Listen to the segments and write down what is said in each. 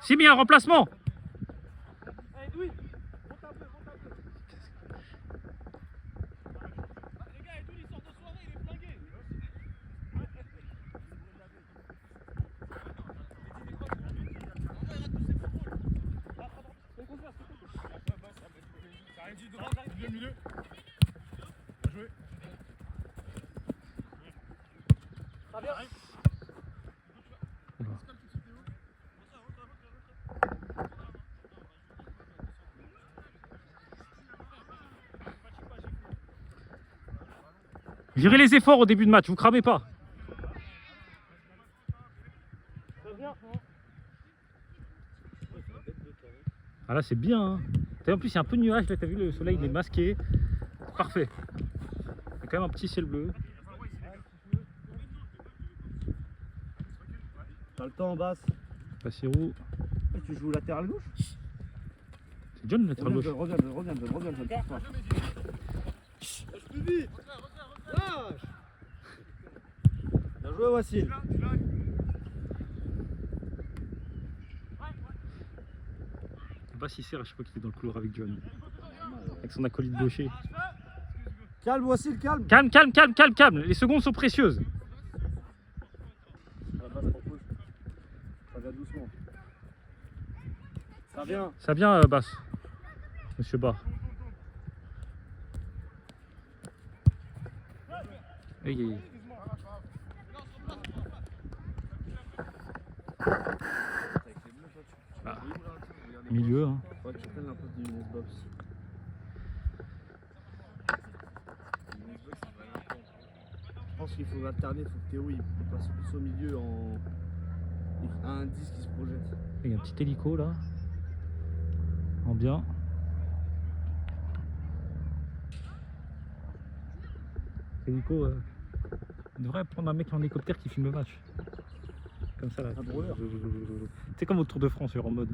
Simi, un remplacement. Gérez les efforts au début de match, vous cramez pas. Ah là c'est bien. Hein. En plus il y a un peu de nuage, là t'as vu le soleil il est masqué. Parfait. Il y a quand même un petit ciel bleu. T'as le temps en basse. Bassirou. Tu joues latéral gauche? C'est John le latéral gauche. Reviens, je ne sais pas. Lâche plus vite. Lâche. Bien joué Wassil. Bass il sert à chaque fois qu'il est dans le couloir avec John. Avec son acolyte gaucher. Calme Wassil, calme. Calme. Les secondes sont précieuses. La basse propose. Ça va doucement. Ça vient. Ça vient Bass. Monsieur Barr. Hey. Ah. Milieu. Hein. Ouais, tu prennes la poste du Xbox. Je pense qu'il faut alterner, il faut que Théo il passe plus au milieu à un 10 qui se projette. Il y a un petit hélico là. En bien. Hélico, on devrait prendre un mec en hélicoptère qui filme le match. Comme ça là. Un drôleur. C'est comme au Tour de France, en mode.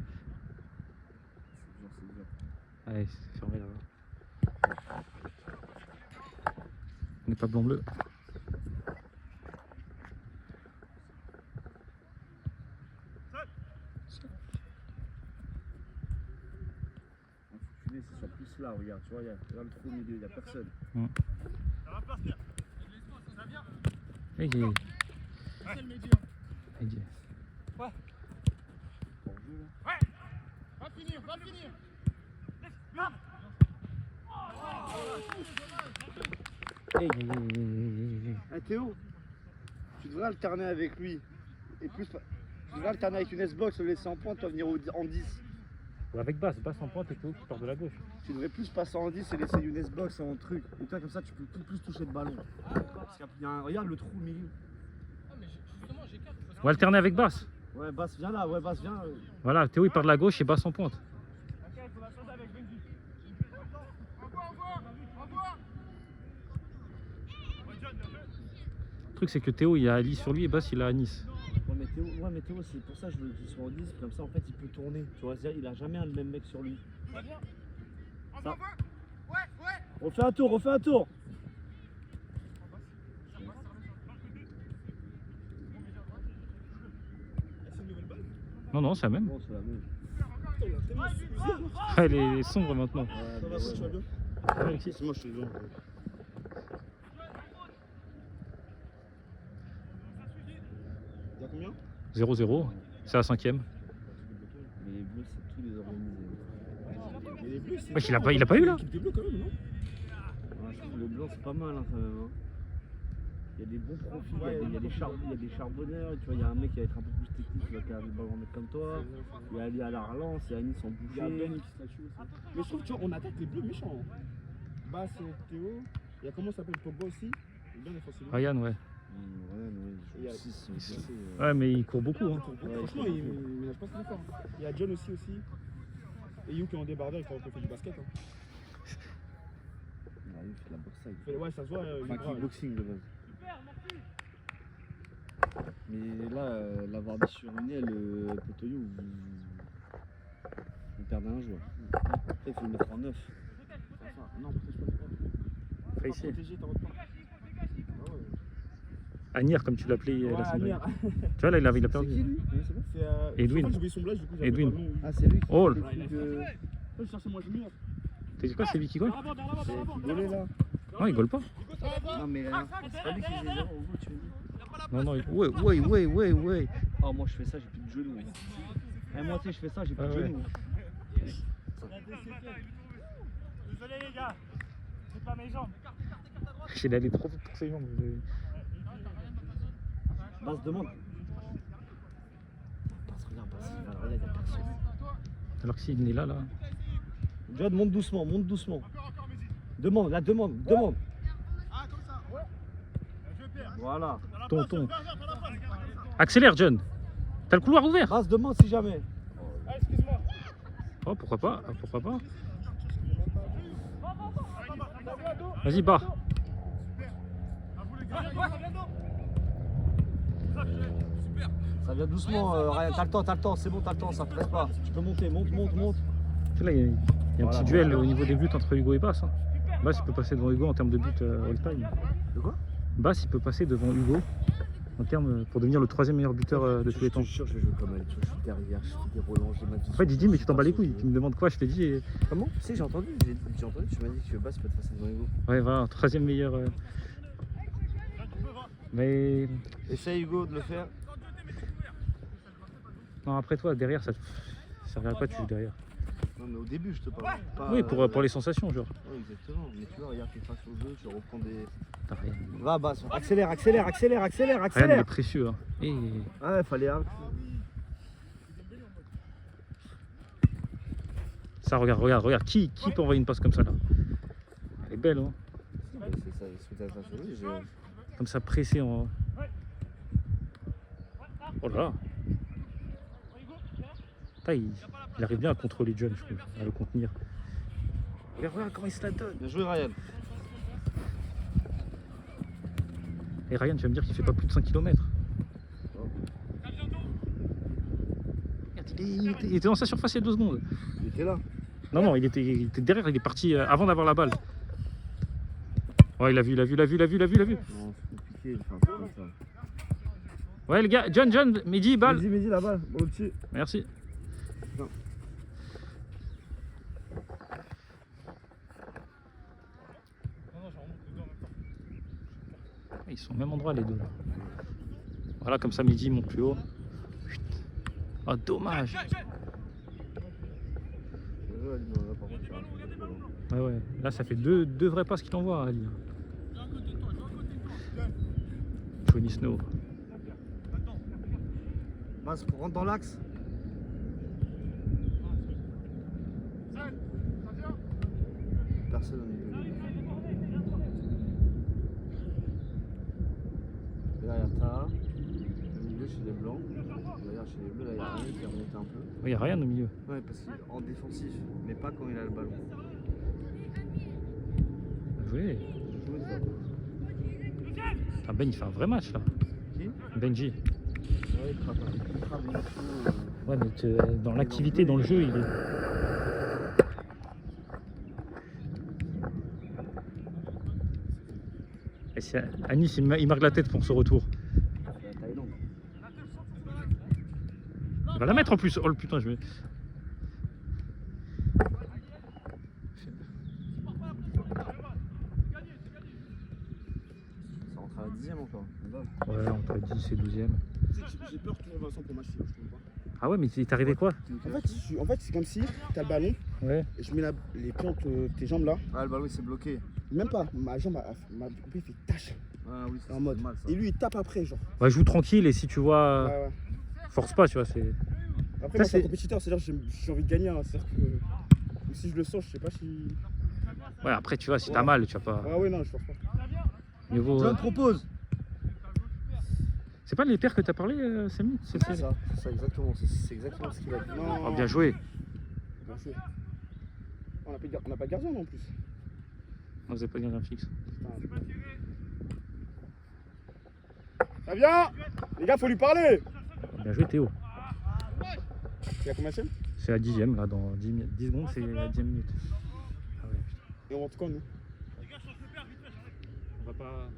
C'est bien. Allez, c'est fermé là-bas. On n'est pas blanc-bleu. C'est sur plus là, regarde, tu vois, il y a le trou au milieu, il n'y a personne. Ça va partir. Ça vient. Hey, C'est le médium. Ouais. Ouais. Va finir. Théo, tu devrais alterner avec lui. Et plus, tu devrais alterner avec une S-Box, le laisser en pointe, toi venir en 10. Ou avec Bass en pointe et tout, qui part de la gauche. Tu devrais plus passer en 10 et laisser une S-Box en truc. Et toi, comme ça, tu peux plus toucher le ballon. Parce qu'il y a regarde le trou au milieu. Ah, mais justement, j'ai 4. On va alterner avec Bass. Ouais, Bass, viens là, ouais, Bass, viens. Voilà, Théo il part de la gauche et Bass en pointe. Ok, il faut la changer avec Benji. Envoie. Le truc c'est que Théo il a Ali sur lui et Bass il a à Nice. Ouais, mais Théo, c'est pour ça que je veux qu'il soit en 10. Comme ça, en fait, il peut tourner. Tu vois, c'est-à-dire, il a jamais le même mec sur lui. Ça vient. Ça. Ouais. Refais un tour. Non, c'est la même. Bon, c'est la même. Elle est sombre maintenant. Ouais, si, c'est moi, je suis bien. Il y a combien? 0-0. C'est la 5ème. Mais les bleus, c'est tous les organisés. Et les bleus, c'est. Wesh, il a pas eu là? L'équipe des bleus, quand même, non? Ouais, je trouve le blanc, c'est pas mal, hein, quand même. Hein. Il y a des bons profils, il y a des charbonneurs, tu vois, il y a un mec qui va être un peu plus technique, qui va faire le ballon comme toi. Il y a Ali à la relance, il y a Anis en bouger. Il y a Ben qui se la tue aussi. Mais je trouve, tu vois, on attaque les bleus méchants. Hein. Bass et Théo. Il y a comment ça s'appelle Pogba aussi. Il est bien défensif. Ryan, ouais. Ouais, Il y a- Ouais, mais il court beaucoup. Hein. Franchement, il ménage pas très fort. Il y a John aussi. Et You qui est en débardeur, il fait du basket. Hein. Ah, il fait de la boxe side. Ouais, ça se voit. il est Enfin, bras, kickboxing de base. Mais là, l'avoir mis sur une aile, Potoyo, vous perdez un joueur. Après, il faut le mettre en 9. Non, protège pas. Ici. Protéger, t'en votes pas. Ah ouais. Anir, comme tu l'appelais Ouais, la semaine Amir. dernière. Tu vois, là, il a C'est perdu. qui lui? C'est Edwin. En fait, j'ai oublié son blague, du coup, j'avais Edwin. pas le nom. Ah, c'est lui qui Oh, fait le truc de... Je cherchais moi junior. t'as dit quoi, c'est lui qui goal? C'est rigolé là. Non, il goal pas. Non, mais c'est pas lui qui faisait les erreurs, au bout, tu me dis. Non, non, ouais. Oh, moi je fais ça, j'ai plus de genoux. Eh, moi, tu sais, je fais ça, j'ai plus Ah de ouais. genoux. Désolé les gars, c'est pas mes jambes. Il allait trop vite pour ses jambes. Basse demande. Passe, regarde, passe, regarde, il y a personne. Alors que s'il est là. John, monte doucement, monte doucement. Demande, la demande. Ah, comme ça. Ouais. Je perds. Voilà. Ton. Accélère, John. T'as le couloir ouvert. Basse demande si jamais. Ah, excuse-moi. Oh, pourquoi pas. Vas-y, bas. À vous les gars. Ça vient doucement, Ryan. T'as le temps, c'est bon, t'as le temps, ça presse pas. Tu peux monter, monte. Tu sais, là, il y a un Voilà, petit duel au niveau des buts entre Hugo et Bass. Hein. Bass, il peut passer devant Hugo en termes de buts all-time. De quoi? Bass, il peut passer devant Hugo en termes pour devenir le 3e meilleur buteur de tous les temps. Je te jure, je vais jouer comme elle. Tu vois, je suis derrière, je fais des relances, j'ai mal. En fait, Didi, mais tu t'en bats les couilles. Tu me demandes quoi, je te dis. Comment? Si, j'ai entendu, tu m'as dit que Bass peut te passer devant Hugo. Ouais, voilà, 3e meilleur. Mais. Essaye Hugo de le faire. Non, après toi, derrière, ça servira pas, tu joues derrière. Non, mais au début, je te parle. Pas, Oui, pour les sensations, genre. Ouais, exactement. Mais tu vois, regarde, t'es face au jeu, tu reprends des. T'as rien. Va, Bass, accélère. Ryan, il est précieux. Hein. Et... Ouais, fallait. Ça, regarde. Qui peut envoyer une passe comme ça, là? Elle est belle, hein. C'est ça, c'est ça sur lui. Comme ça, pressé en. Oh là là. Putain, il arrive bien à contrôler John, je trouve, à le contenir. Regarde comment il se la donne. Bien joué, Ryan. Et Ryan, tu vas me dire qu'il fait pas plus de 5 km. Il était dans sa surface il y a 2 secondes. Il était là. Non, il était derrière, il est parti avant d'avoir la balle. Ouais, il a vu. Non, c'est compliqué, il fait un peu comme ça. Ouais, les gars, John, Mehdi, balle. Mehdi, la balle, au-dessus. Merci. Non. Ils sont au même endroit les deux là. Voilà, comme ça Mehdi monte plus haut. Chut. Oh, dommage. Ouais. Là, ça fait deux vrais passes qu'il envoie, Ali. Johnny Snow. Basse, rentre dans l'axe. Personne au milieu. Là, il y a Taha. Au milieu, chez les blancs. D'ailleurs, chez les bleus, là, il y a rien qui remonte un peu. Il n'y a rien au milieu. Ouais, parce qu'il est en défensif, mais pas quand il a le ballon. Oui. Jouer ça. Ah, Ben, il fait un vrai match là. Qui? Benji. Ouais, il crame une fou. Ouais, mais dans l'activité, dans le jeu, il est. Et Anis, il marque la tête pour ce retour. C'est la Thaïlande. Il va la mettre en plus. Oh le putain, je vais. Ça rentre à la 10e encore. Ouais, entre 10 et 12e. J'ai peur toujours Vincent pour match, je trouve pas. Ah ouais, mais t'es arrivé quoi? En fait, c'est comme si t'as le ballon Ouais. et je mets les pieds entre tes jambes là. Ah, le ballon il s'est bloqué. Même pas, ma jambe m'a fait tâche Ah oui, c'est en mode. mal ça. Et lui il tape après, genre. Ouais, joue tranquille et si tu vois. Ouais. Force pas, tu vois, c'est. Après, Ça, moi, c'est un c'est- compétiteur, c'est-à-dire que j'ai envie de gagner. Hein. C'est-à-dire que si je le sens, je sais pas si. Ouais, après, tu vois, si t'as mal, tu vas pas. Ouais, non, je force pas. Niveau. John propose. C'est pas les paires que t'as parlé, Samy? C'est ça exactement. C'est exactement ce qu'il a dit. Non, Oh, bien joué. Bien joué. On n'a pas de gardien non plus. Non, vous avez pas gagné un fixe. Putain. Ça vient. Les gars, faut lui parler. Bien joué, Théo. C'est à combien c'est? C'est à 10e, là, dans 10 secondes, c'est la 10e minute. Ah ouais, putain. Et on rentre quand nous? On va pas.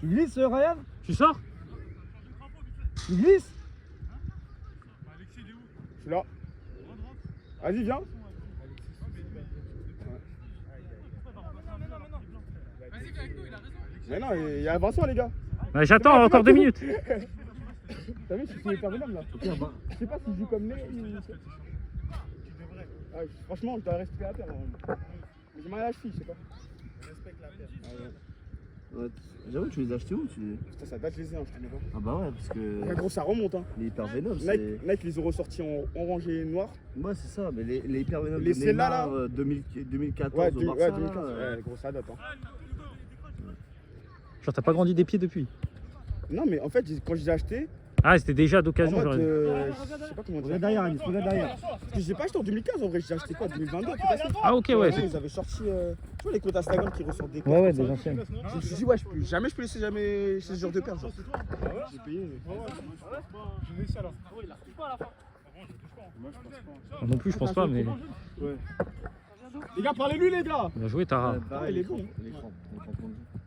Tu glisses, Ryan? Tu sors? Il glisse. Alexis, il est où? Je suis là. Vas-y, viens. Vas-y, viens avec nous, il a raison. Mais non, il y a Vincent, les gars. Ouais, j'attends encore 2 minutes. T'as vu, je suis hyper vénome là. Je sais pas si je joue comme Ney ou. Ah, franchement, je dois respecter la terre. Mais j'ai mal à la cheville, je sais pas. Respecte la terre. Ah, ouais. Ouais, j'avoue, tu les as achetés où Putain, ça date les uns, je connais pas. Ah bah ouais, parce Ouais, que gros, ça remonte, hein. les Hyper Venom, Nike, c'est... Nike, les ont ressortis en orange et noir. Ouais, c'est ça, mais les Hyper Venom Les de celles-là, Neymar, là 2014 Ouais, au ouais, Barça, 2015. là, Ouais, gros, ça date, hein. Genre, t'as pas grandi des pieds depuis. Non, mais en fait, quand je les ai achetés, Ah, c'était déjà en d'occasion. mode. j'aurais dit. Je sais pas comment dire. Regarde derrière, Anis, regarde derrière. Parce que je les ai pas achetés en 2015 en vrai, j'ai acheté quoi 2022 peut-être. Ah, ok, ouais. Ils avaient sorti. Tu vois les comptes Instagram qui ressortent des Ouais, ouais, cartes des comme ça. anciennes. Je me suis dit, ouais, jamais je peux laisser jamais ce genre de perte. Genre. J'ai payé. Mais... J'ai réussi alors. Moi non plus, je pense pas, mais Les gars, parlez-lui, les gars. bien joué, Tara. Ouais, Ah, il est bon. L'écran,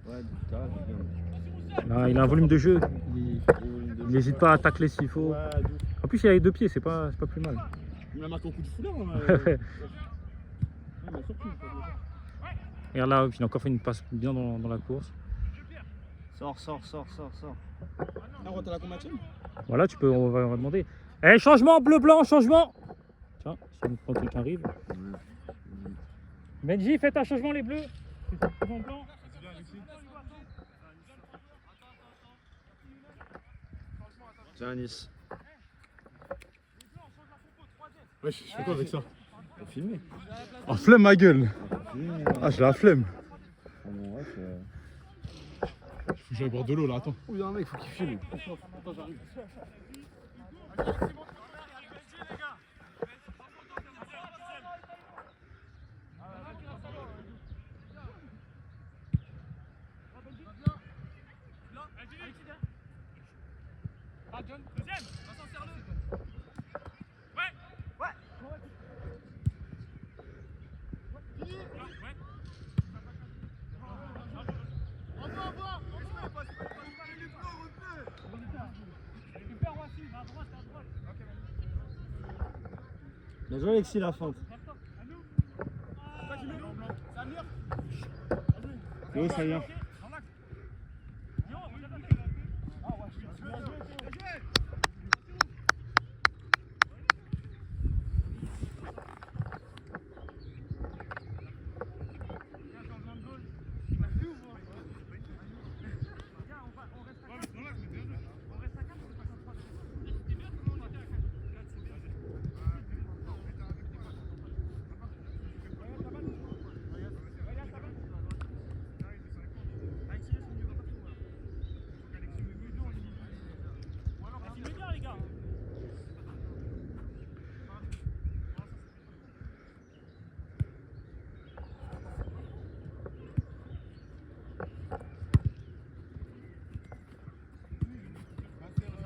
ouais, Tara, j'ai bien. Là, il a un volume de jeu. Il n'hésite pas à tacler s'il faut. Ouais, de ouf. En plus, il a les 2 pieds, c'est pas plus mal. Il m'a marqué un coup de foulard. Hein, Ouais. Il m'a surpris. Et là, il a encore fait une passe bien dans la course. Sors. Ah, on rentre à la combattienne. Voilà, on va demander. Eh, changement, bleu-blanc, changement. Tiens, quand quelqu'un arrive. Benji, faites un changement, les bleus. Changement blanc. Tiens, Anis. Ouais, je fais quoi avec ça? Faut filmer. Oh, flemme ma gueule. Filmer, Ah, j'ai la flemme. bon, ouais, Faut que j'aille boire de l'eau là, attends. Ouh, il y a un mec, faut qu'il filme. Bien joué, Alexis, la feinte. Oui, ça vient.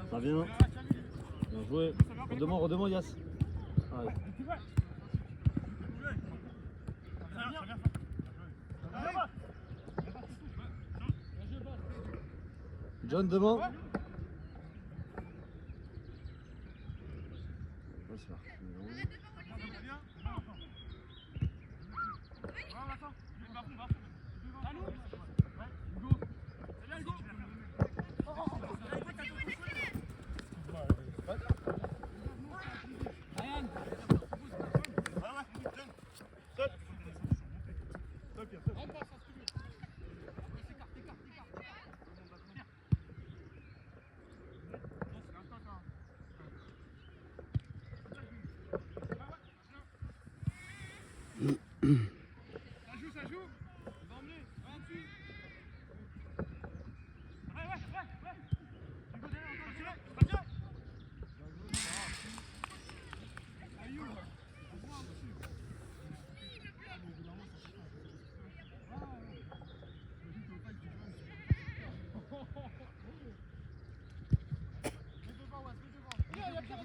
Ça vient. Bien joué. Redemande, Yass. Ouais. John, demande. Ouais, c'est parti. Ça joue. Ils ont emmené. Va dessus.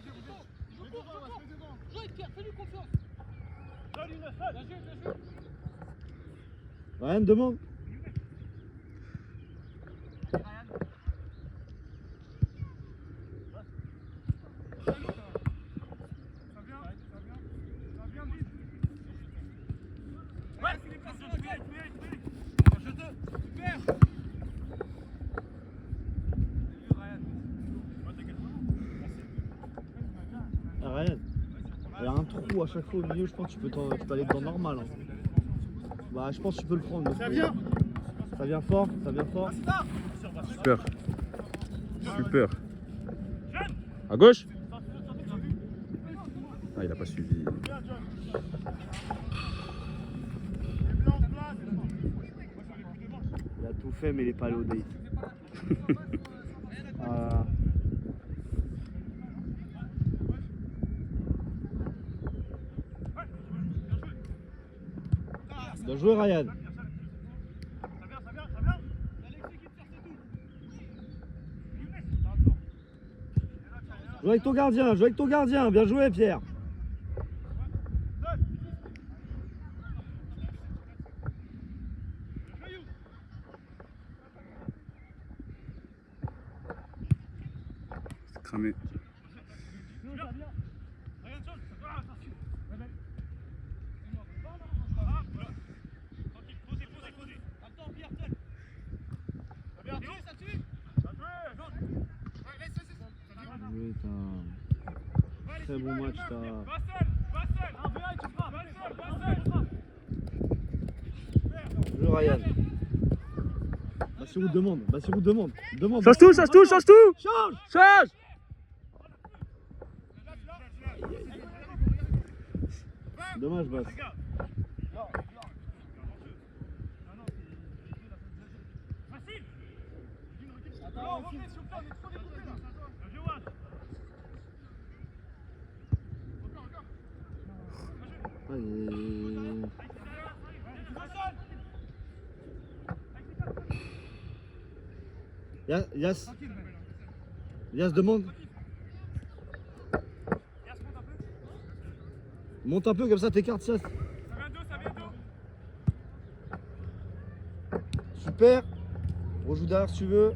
Ouais. Hugo derrière, encore tirer. Ryan, demande. à chaque fois au milieu, je pense que tu peux aller dedans normal. Hein. Bah, je pense que tu peux le prendre. Ça vient. Ça vient fort, ça vient fort. Super. Super. À gauche. Ah, il a pas suivi. Il a tout fait, mais il est pas allé au date. Bien joué, Ryan. Joue avec ton gardien, bien joué, Pierre. C'est cramé. Très bon match, Joue Ryan. Bassirou demande. Change tout. Change. Change. Dommage, Bass. Allez. Yas demande. Monte un peu comme ça, t'écartes Yas. Super. Rejoue derrière si tu veux.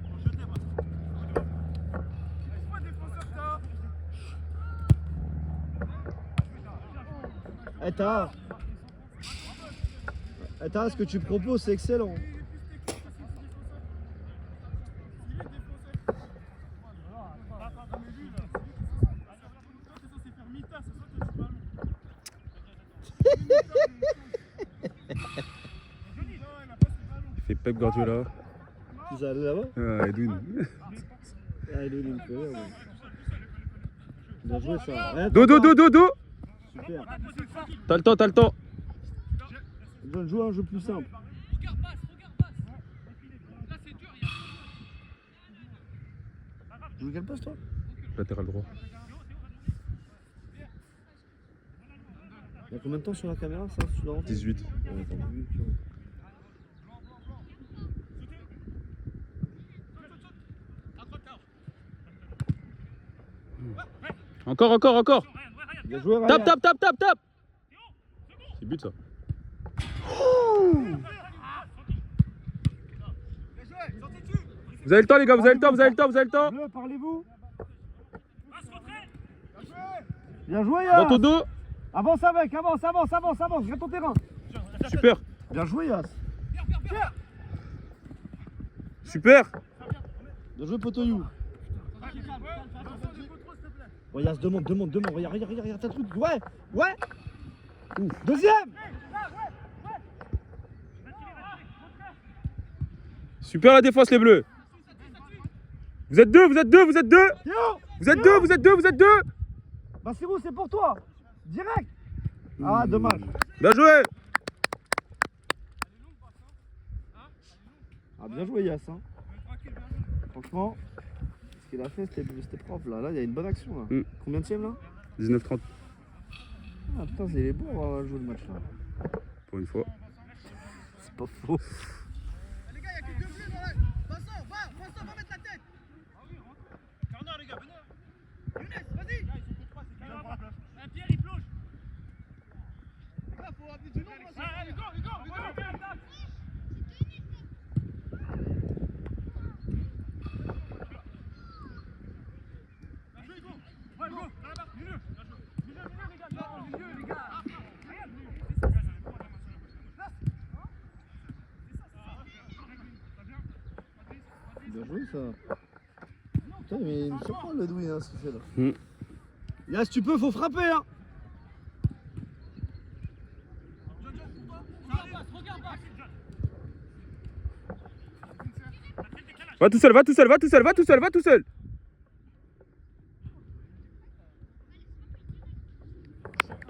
Ce que tu proposes, c'est excellent. Il fait Pep Guardiola. Qui ça allait là-bas? Ah, Edwin. Edwin, il me fait rire. Bien joué ça. Do. Super. T'as le temps. Je joue un jeu plus simple. Tu joues quel poste toi? Latéral droit. Il y a combien de temps sur la caméra ça? Tu l'as rentré? 18. Ouais, attends, 18, tu vois. Encore. Bien joué, Ryan. Tape. C'est but ça. Vous avez le temps les gars, vous avez le temps. Bleu, parlez-vous. Bien joué, Yas. Dans ton dos. Avance, regarde ton terrain. Super. Bien joué, Yas. Super. Bien joué, Potoyou. Bon, Yas, demande. Regarde ta truc. Ouais. Deuxième. Super la défense les bleus. Vous êtes deux. Bassirou, c'est pour toi. Direct. Ah, dommage. Bien joué. Ah, bien joué, Yas. Hein. Franchement, ce qu'il a fait, c'était propre. Là, il y a une bonne action. Là. Combien de tième là? 19-30 Ah, putain, il est beau à jouer le match là. pour une fois. C'est pas faux. Les gars, il y a que 2 bleus dans la. Vincent, va mettre la tête. Corner, les gars, venez. Younes, vas-y. Pierre, il plonge. Les gars, faut amener du nombre. Allez, go. Bien joué ça. Putain, mais il me surprend le douille, hein, ce qu'il fait là. Yas, tu peux, faut frapper, hein. Va tout seul, va tout seul, va tout seul, va tout seul, va tout seul.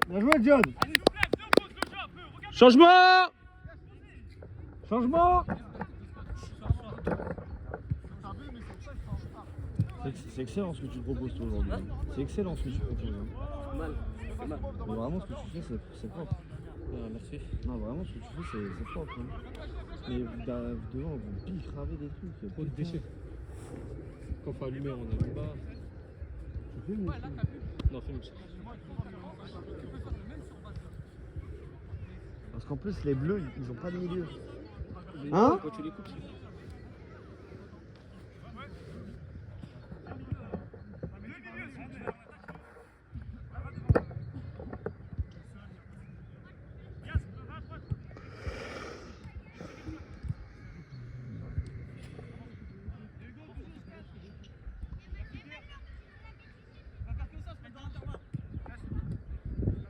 Bien joué, John. Changement. Changement. C'est excellent ce que tu proposes toi aujourd'hui. C'est excellent ce que tu proposes. Hein. C'est mal. C'est mal. Mais vraiment ce que tu fais c'est propre. Merci. Non vraiment ce que tu fais c'est propre. Hein. Mais devant vous bicravez des trucs. Trop de déchets. Quand faut allumer, on n'allume pas. Tu fais une Non, fais une chose. Parce qu'en plus les bleus ils ont pas de milieu. Hein? Quand tu les coupes,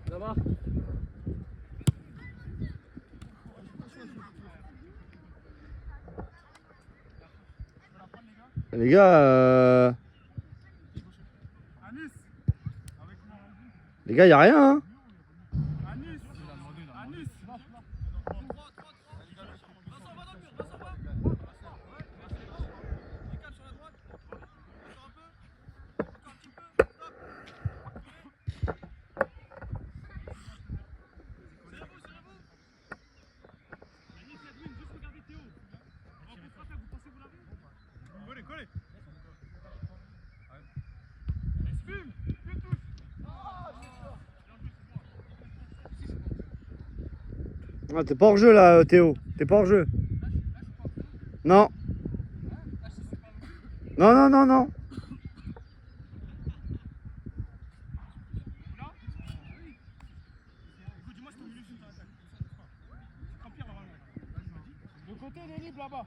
ça va. Les gars les gars, y a rien hein. Ah, t'es pas hors jeu là Théo, t'es pas hors jeu. Non. Non non non non. Le côté il est libre là-bas.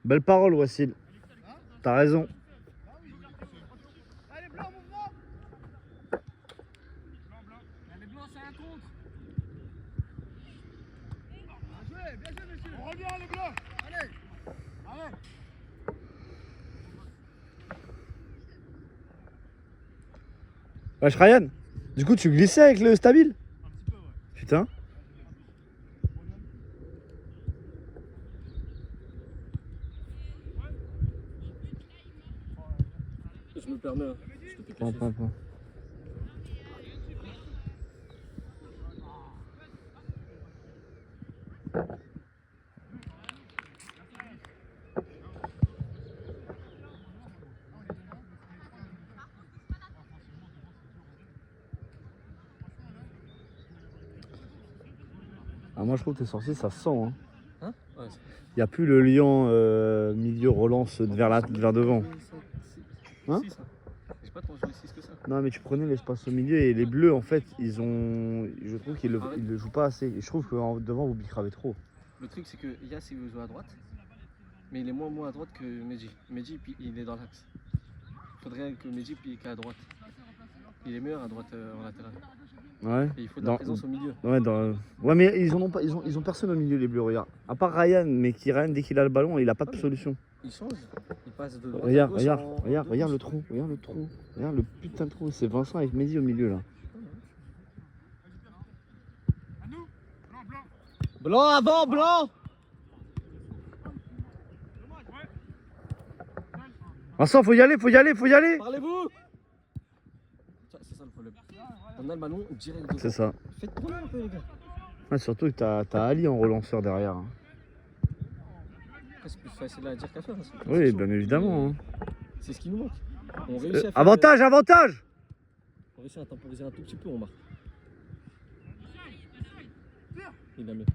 Belle parole Wassil. T'as raison. Allez, blanc, mouvement. Les blancs, c'est un contre. Bien joué, monsieur. On revient les bleus. Allez. Allez. Wesh Ryan, du coup tu glissais avec le stabile? Un petit peu ouais. Putain. Je me permets, hein. Je te pique la Prends, chaise. prends. Ah, moi je trouve que t'es sorti, ça se sent. Hein. Hein? Ouais. Y a plus le lion milieu relance vers devant. Hein? Six, hein. J'ai pas trop joué 6 que ça. Non mais tu prenais l'espace au milieu et les bleus en fait ils ont. Je trouve qu'ils le jouent pas assez. Et je trouve que devant vous bicravez trop. Le truc, c'est que Yass, il veut jouer à droite, mais il est moins à droite que Medji. Medji, il est dans l'axe. Faudrait que Medji pique à droite. Il est meilleur à droite en latéral. Ouais. Et il faut de la présence au milieu. Ouais mais ils ont personne au milieu les bleus, regarde. À part Ryan, mais Ryan dès qu'il a le ballon il a pas de solution. Il change, il passe de droite à Regarde, gauche regarde, en regarde, deux regarde le touches. trou, regarde le trou, regarde le putain de trou, c'est Vincent avec Mehdi au milieu là. À nous. Blanc, blanc. Blanc avant, blanc. Vincent, faut y aller, faut y aller, faut y aller. Parlez-vous. On a le ballon direct dedans. C'est ça. Faites tourner un peu, les gars. Ouais, surtout que t'as Ali en relanceur derrière. Hein. Après, c'est plus facile à dire qu'à faire. Hein, Oui, bien évidemment. Hein. C'est ce qui nous manque. On réussit à faire, Avantage, avantage! on réussit à temporiser un tout petit peu, on marque. Il a mis.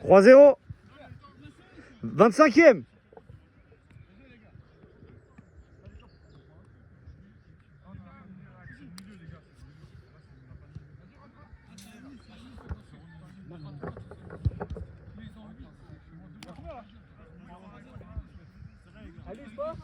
3-0. 25e. Allez, sport.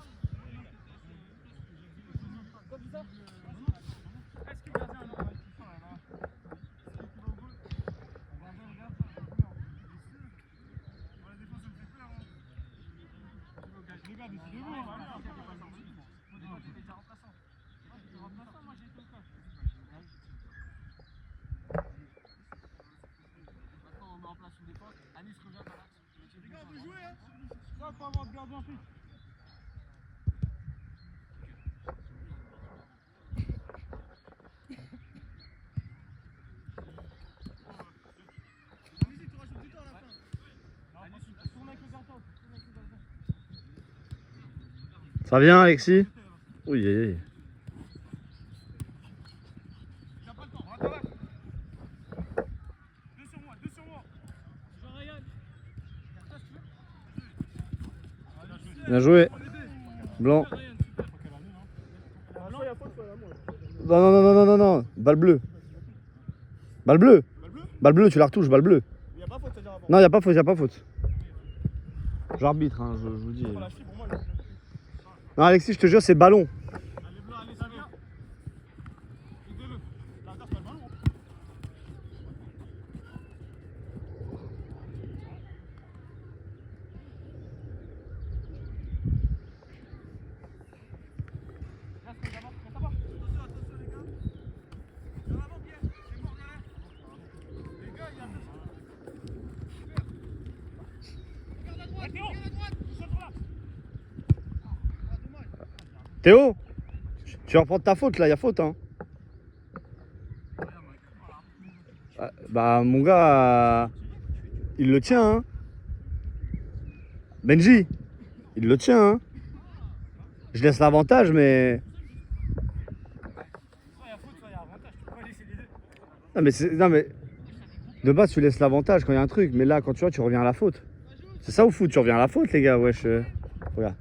Ça vient, Alexis? Oui, oui, oui. Bien joué. Blanc. Non, non, non, non, non, non, non. Balle bleue. Balle bleue. Balle bleue, tu la retouches, balle bleue. Il n'y a pas faute, c'est-à-dire avant. Non, il n'y a pas faute, il n'y a pas faute. J'arbitre, hein, je vous dis. Pour la chute, pour moi, Non, Alexis, je te jure, c'est ballon. allez, blanc, allez, ça vient. Aidez-le. Là, tape pas le ballon. Théo, tu vas reprendre ta faute là, il y a faute. Hein. Bah, mon gars, il le tient. Hein. Benji, il le tient. Hein. Je laisse l'avantage, mais. Non, mais. De base, tu laisses l'avantage quand il y a un truc, mais là, quand tu vois, tu reviens à la faute. C'est ça au foot, tu reviens à la faute, les gars, wesh. Regarde.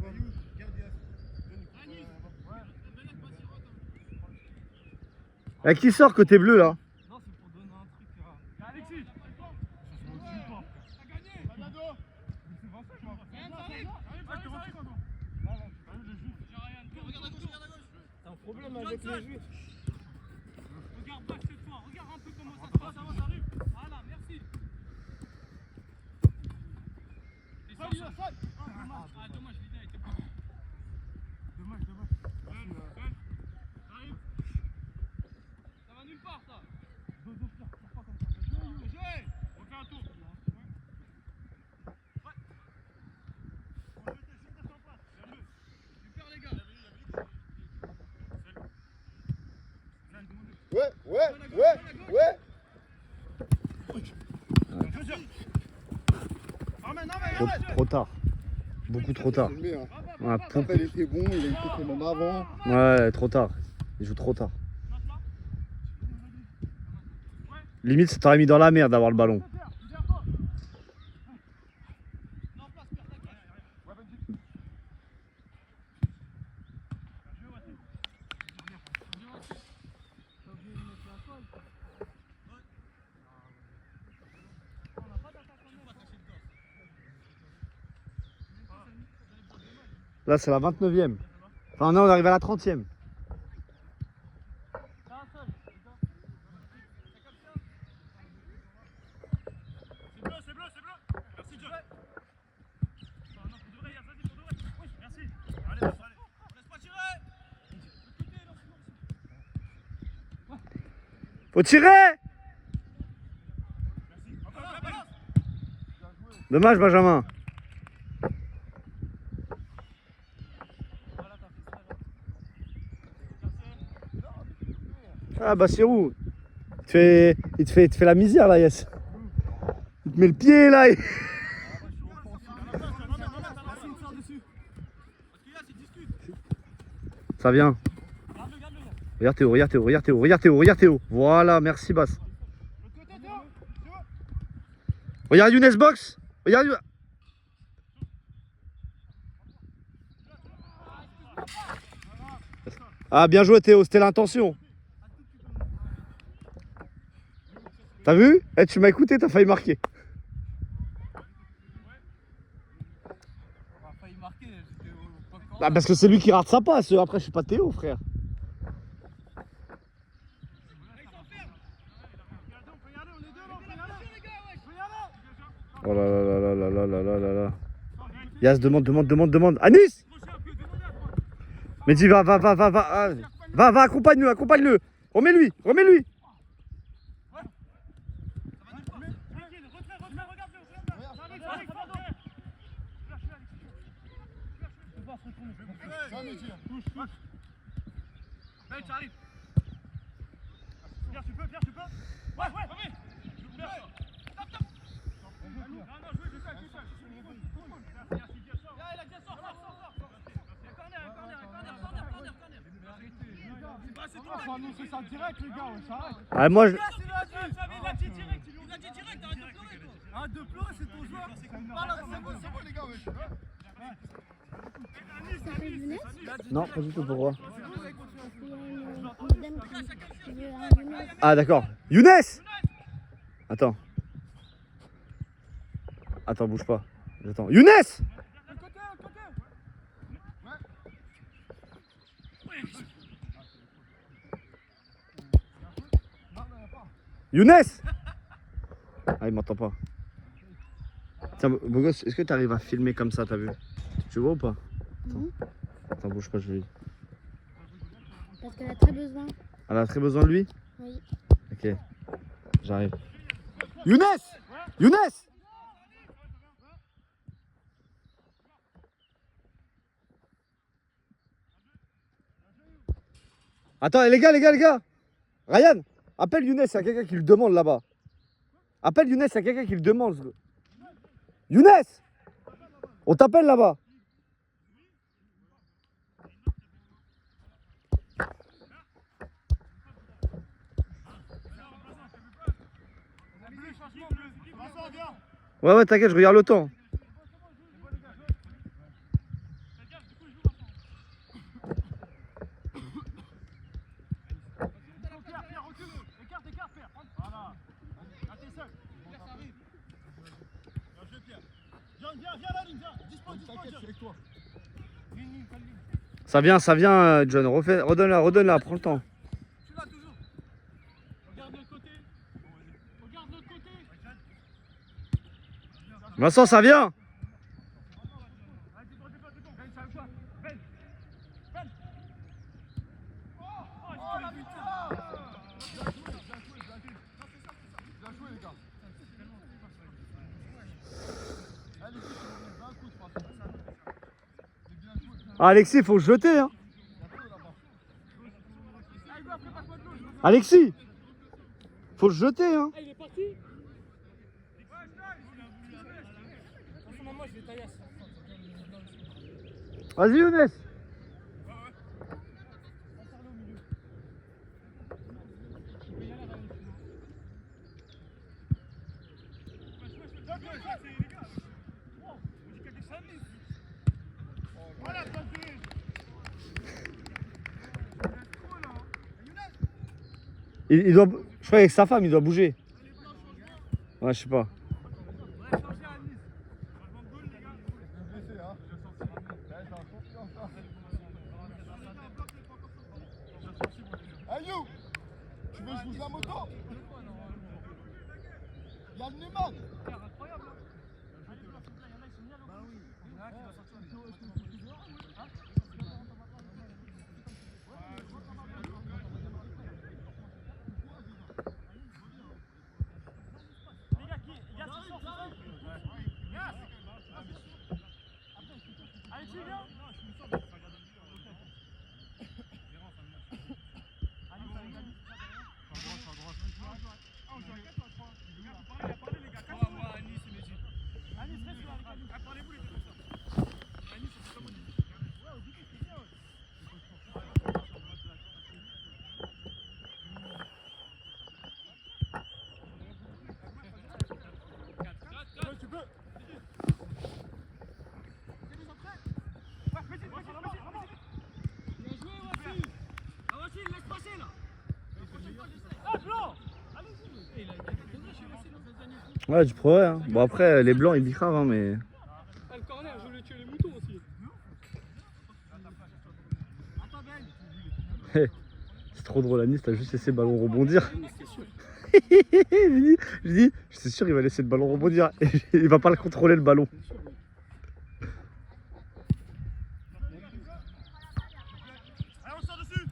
Qui sort côté bleu là? Non, c'est pour donner un truc. Alexis, t'as gagné. Balado. C'est pas ça, moi. T'as un problème avec les juifs. Regarde pas cette fois, regarde un peu comment ça se passe. Ça arrive. Voilà, merci. Ah, dommage, l'idée a été bonne. Dommage. Arrive. Ça va nulle part, ça. Deux, Pierre, pas comme ça. Jouez. On fait un tour. Super, les gars. Ouais. Trop tard. Beaucoup trop tard. Ouais, L'appel était bon, il a été fait même avant. ouais, trop tard. Il joue trop tard. Limite, ça t'aurait mis dans la merde d'avoir le ballon. Là, c'est la 29e. Enfin, non, on arrive à la 30e. C'est bleu. Merci, John. Non, pour de vrai, vas-y, pour de vrai. Oui, merci. Allez. Laisse pas tirer. Faut tirer! Dommage, Benjamin. Ah, Bassirou. Il te fait la misère, là, Yes. Il te met le pied, là. Ça vient. Regarde Théo, regarde Théo, regarde Théo, regarde Théo, regarde Théo. Voilà, merci Bass. Regarde Younes box. Regarde. Ah, bien joué Théo, c'était l'intention. T'as vu? Eh, tu m'as écouté, t'as failli marquer. Bah, parce que c'est lui qui rate sa passe. Après, je suis pas Théo, frère. Oh là là là là là là là là là. Yas, demande. Anis! Mais dis, va. Va, accompagne-le. Remets-lui. Faut annoncer ça direct, les gars, ça arrête. Ah, moi, je... Il a dit direct, arrête de pleurer, c'est ton joueur. C'est bon, les gars, Non, pas du tout, pourquoi? Ah, d'accord. Younes! Attends, bouge pas. J'attends. Younes! Younes! Ah, il m'entend pas. Tiens, beau gosse, est-ce que tu arrives à filmer comme ça, t'as vu? Tu vois ou pas? Attends, bouge pas, je vais. Parce qu'elle a très besoin. Elle a très besoin de lui? Oui. Ok, j'arrive. Younes! Attends, les gars! Ryan, appelle Younes, il y a quelqu'un qui le demande là-bas. Appelle Younes, il y a quelqu'un qui le demande. Younes! On t'appelle là-bas. Ouais, t'inquiète, je regarde le temps. Ça vient, John. Redonne-la, prends le temps. Vincent, ça vient. Ah, Alexis, il faut se jeter, hein. Alexis, faut se jeter, hein. Il est parti. Vas-y, Younes. Il doit, je crois qu'avec sa femme, il doit bouger. Ouais, je sais pas. Ayou, tu veux que je bouge la moto? Il y a le Neyman. Ouais, tu pourrais. Hein. Bon, après, les blancs, ils bicravent, hein, mais. Ah, le corner, je voulais tuer les moutons aussi. C'est trop drôle, Anis, t'as juste laissé le ballon rebondir. Mais c'était sûr. Je suis sûr, il va laisser le ballon rebondir. Il va pas le contrôler, le ballon. C'est sûr, mais- Allez, on sort dessus.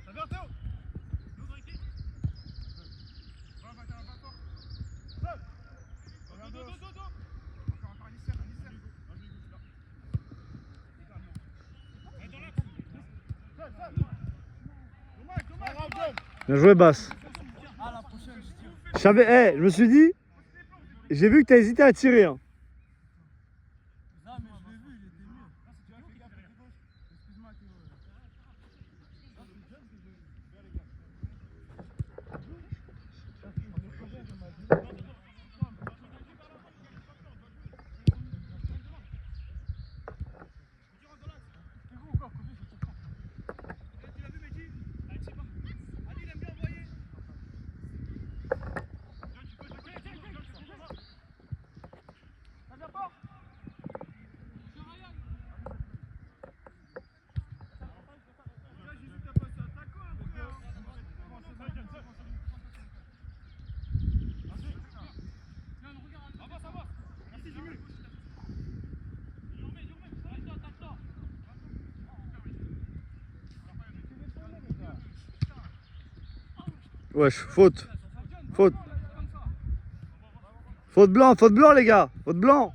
Ça vient, Théo. L'autre équipe. Bien joué, Basse. Je savais, je me suis dit, j'ai vu que t'as hésité à tirer. Hein. Wesh, faute. Faute. Faute blanc, les gars. Faute blanc.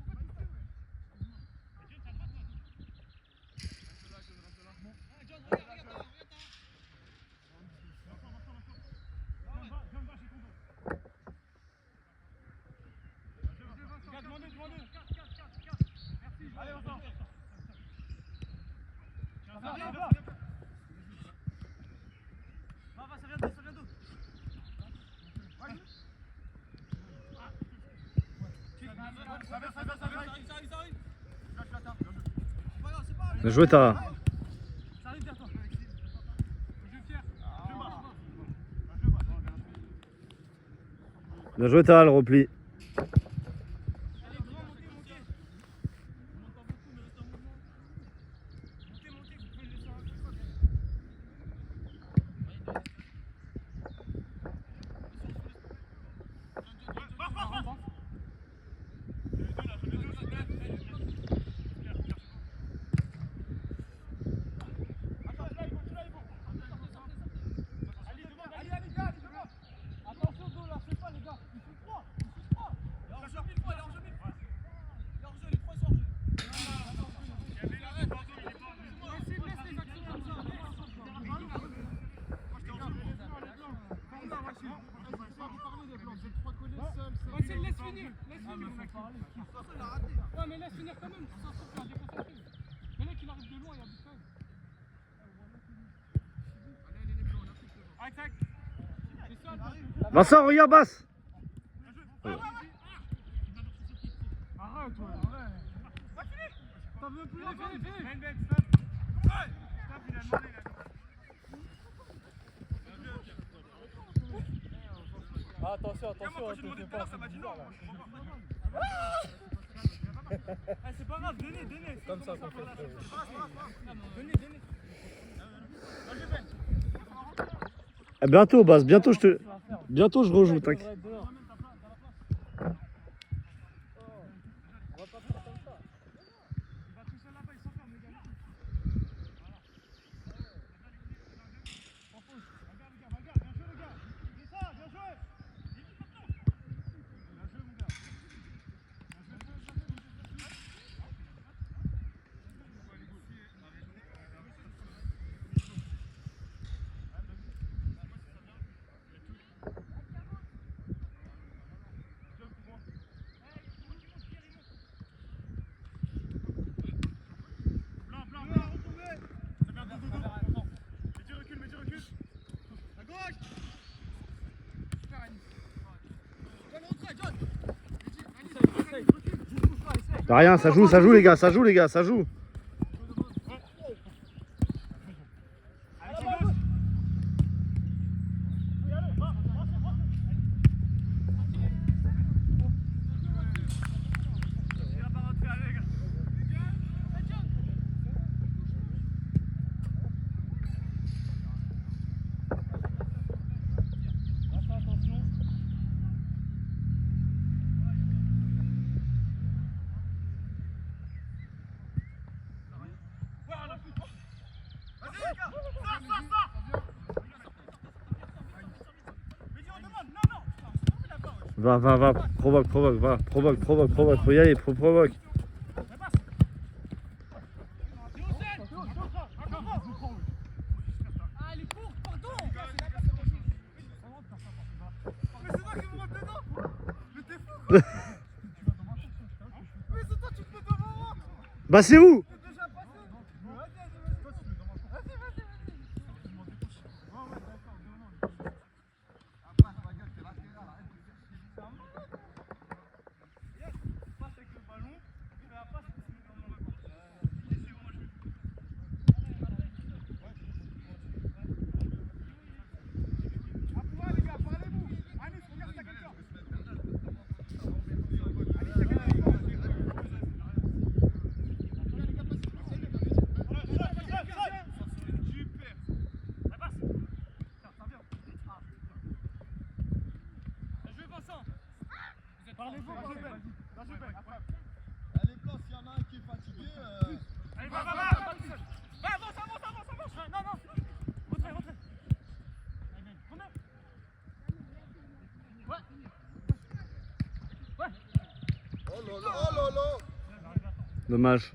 Bien joué, Tara. Bien joué, Tara, le repli. Laisse finir. Ouais, mais laisse finir quand même. Ça se trouve, tu vas déconcentrer. Le mec, il arrive de loin, il y a but quand même. Vincent, regarde, Basse. Arrête, ouais. T'as vu plus Attention, te fais pas, ça m'a dit non. C'est pas grave, donnez. Comme ça qu'on fait. Donnez. Bientôt, Basse, bientôt je rejoue, t'inquiète. Y'a rien, ça joue les gars, ça joue les gars, ça joue. Va, provoque, va, provoque, faut y aller, provoque. Ah, les cours, pardon. Mais c'est toi qui me rentre dedans. Mais t'es fou quoi. Mais c'est toi qui te mets devant moi. Bah c'est où? T'es déjà passé. Les plans, s'il y en a un qui est fatigué. Allez, va, avance. Non, rentrez. Oh là là. Dommage.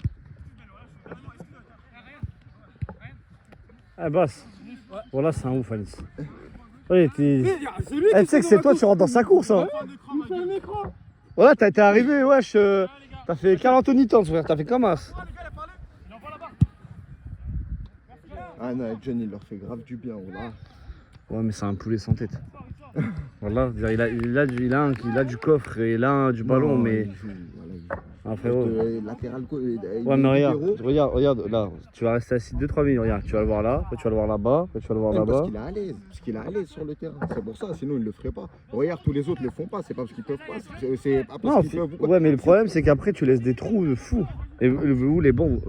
Ah boss. Voilà, c'est un ouf Anis. Ouais, tu sais que c'est toi, tu rentres dans sa course hein. Il fait un écran. Voilà, t'es arrivé, wesh. T'as fait 40 tonitons, frère, t'as fait comme as. Ah non, John, il leur fait grave du bien. Voilà. Ouais, mais c'est un poulet sans tête. Voilà, il a du coffre et il a du ballon, mais. Il joue, voilà, il joue. Ah, frérot. Latéral. Ouais, mais regarde, là, tu vas rester assis 2-3 minutes, regarde, tu vas le voir là, après tu vas le voir là-bas, après tu vas le voir là-bas. Parce qu'il est à l'aise sur le terrain. C'est pour ça, sinon il ne le ferait pas. Regarde, tous les autres ne le font pas, c'est pas parce qu'ils peuvent pas, c'est pas parce Non, qu'ils peuvent ou quoi. ouais, mais le problème c'est qu'après tu laisses des trous de fou. Et vous, les blancs,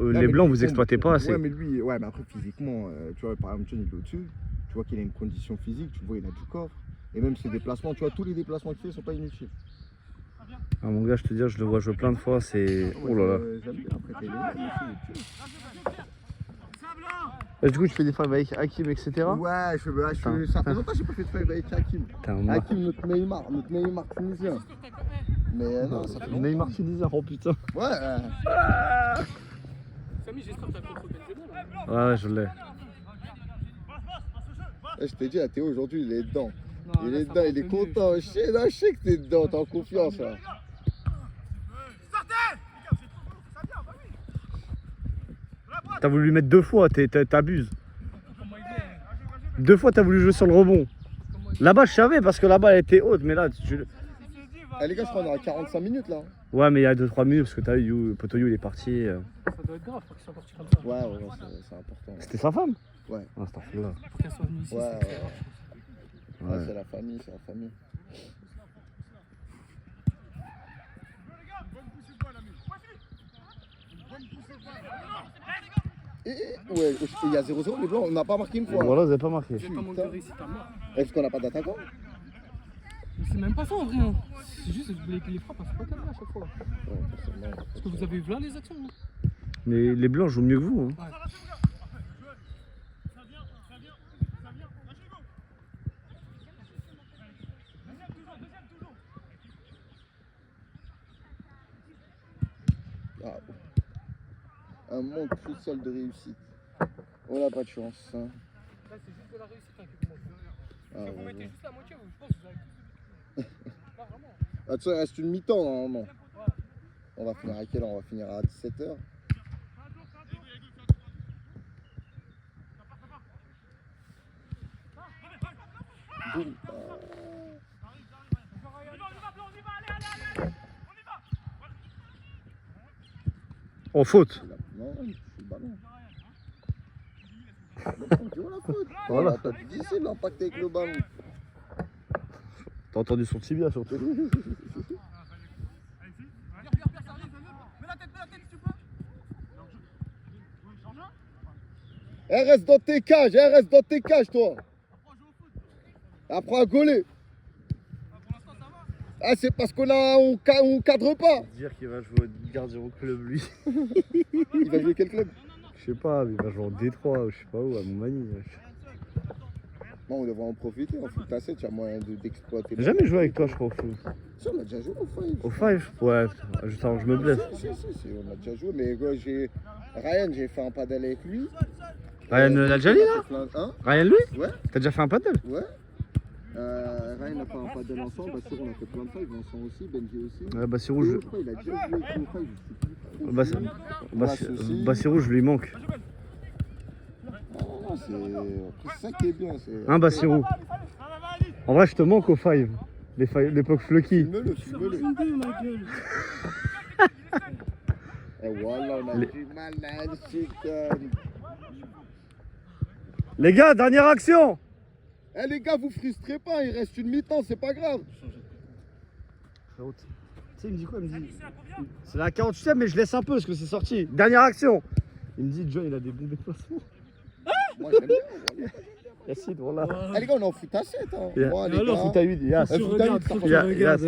vous exploitez pas assez. Ouais, mais lui, mais après physiquement, tu vois, par exemple, John, il est au-dessus, tu vois qu'il a une condition physique, tu vois, il a du corps. Et même ses déplacements, tu vois, tous les déplacements qu'il fait sont pas inutiles. Ah, mon gars, je te dis, je le vois jouer plein de fois, c'est. Oh là là. J'aime bien, après, t'es aussi, Et du coup, tu fais des fives avec Hakim, etc. Ouais, ça fait longtemps que j'ai pas fait de five avec Hakim. Hakim, notre Neymar tunisien. Mais non, ça fait longtemps. Neymar tunisien, oh putain. Ouais. Samy, j'espère que t'as contre Benzema là. Ouais, je l'ai. Je t'ai dit, à Théo, aujourd'hui, il est dedans. Non, Il là, est ça dedans, va il est tenir. content. Je sais que t'es dedans, t'es en confiance là. T'as voulu lui mettre 2 fois, t'abuses. 2 fois, t'as voulu jouer sur le rebond. Là-bas, je savais parce que là-bas, elle était haute, mais là, tu. Ah, les gars, je crois qu'on est à 45 minutes là. Ouais, mais il y a 2-3 minutes parce que t'as vu, Potoyo, il est parti. Ça doit être grave pour qu'il soit parti comme ça. Ouais, c'est important. C'était sa femme? Ouais. Ah, c'est là. Pour qu'elle soit venue ici, Ouais, c'est très grave. Ouais, c'est la famille, c'est la famille. Ouais, il y a 0-0, les blancs, on n'a pas marqué une fois. Voilà, vous avez pas marqué. J'ai pas manqué de réussite à mort. Est-ce qu'on n'a pas d'attaquant? Mais c'est même pas ça en vrai. Hein. C'est juste que vous voulez que les frappes, elles soient pas cadrées à chaque fois. Ouais, forcément. Parce que vous avez vu là les actions. Hein. Mais les blancs jouent mieux que vous. Hein. Ouais. Ah, un manque crucial de réussite. On n'a pas de chance. Hein. Là, c'est juste de la réussite hein, qui vous manque. Ah, Parce que vous ouais, mettez ouais. juste la moitié, je pense que vous avez tout. Là, vraiment. Ah, tu sais, il reste une mi-temps normalement. On va finir à quelle heure? On va finir à 17h. Boum. Oh, faute. Non, je suis le ballon. Tu vois la faute. Voilà. T'as dit c'est l'impact avec le ballon. T'as entendu son tibia surtout. Mets la tête si tu peux. Elle reste dans tes cages, toi. Apprends à gauler. Ah, c'est parce on cadre pas. Dire qu'il va jouer au gardien au club, lui. Il va jouer quel club? Je sais pas, mais il va jouer en Détroit ou je sais pas où, à Montmagny. Non, on devrait en profiter. En foot à 7, il y a moyen d'exploiter. J'ai jamais joué avec toi, je crois, au foot. Si, on a déjà joué au five. Au five? Ouais, juste avant que je me blesse. Si, on a déjà joué. Mais gars, Ryan, j'ai fait un paddle avec lui. Ryan Ladjali, là? Hein? Ryan, lui? Ouais. T'as déjà fait un paddle? Ouais. Ryan a fait un paddle ensemble. Bassirou, on a fait plein de five ensemble aussi. Benji aussi. Ouais, Bassirou, je... Il a déjà joué avec nous au five. Bassirou, je lui manque. Non, c'est ça qui est bien. Hein, Bassirou? En vrai, je te manque au five. L'époque Flucky. Filme-le. Et voilà, on a du mal à le chicken. Les gars, dernière action! Eh les gars, vous frustrez pas, il reste une mi-temps, c'est pas grave. Tu sais, il me dit quoi? Il me dit. C'est la 48ème, mais je laisse un peu parce que c'est sorti. Dernière action! Il me dit, John, il a des bons déplacements. Moi j'aime bien. Yacine, voilà. Eh les gars, on est en foot à 7. Hein. Yeah. Moi, les Alors, gars. foot à 8, Yass. Foot à 8, ça Yass.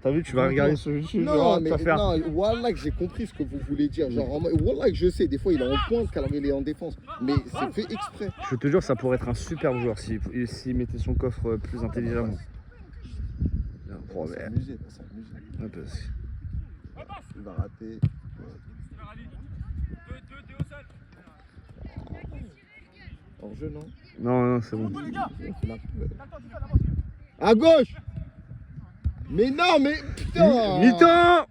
T'as vu, tu vas regarder ce jeu. Non, tu mais vas faire. non, Wallah que j'ai compris ce que vous voulez dire. Genre, Wallah que je sais, des fois il est en pointe alors il est en défense. Mais c'est fait exprès. Je te jure, ça pourrait être un super joueur s'il mettait son coffre plus intelligemment. Oh, mais... s'amuser. Ouais, parce que- Il va rater. En jeu, non? Non, c'est bon. À gauche! Mais non, mais putain! Mi-temps!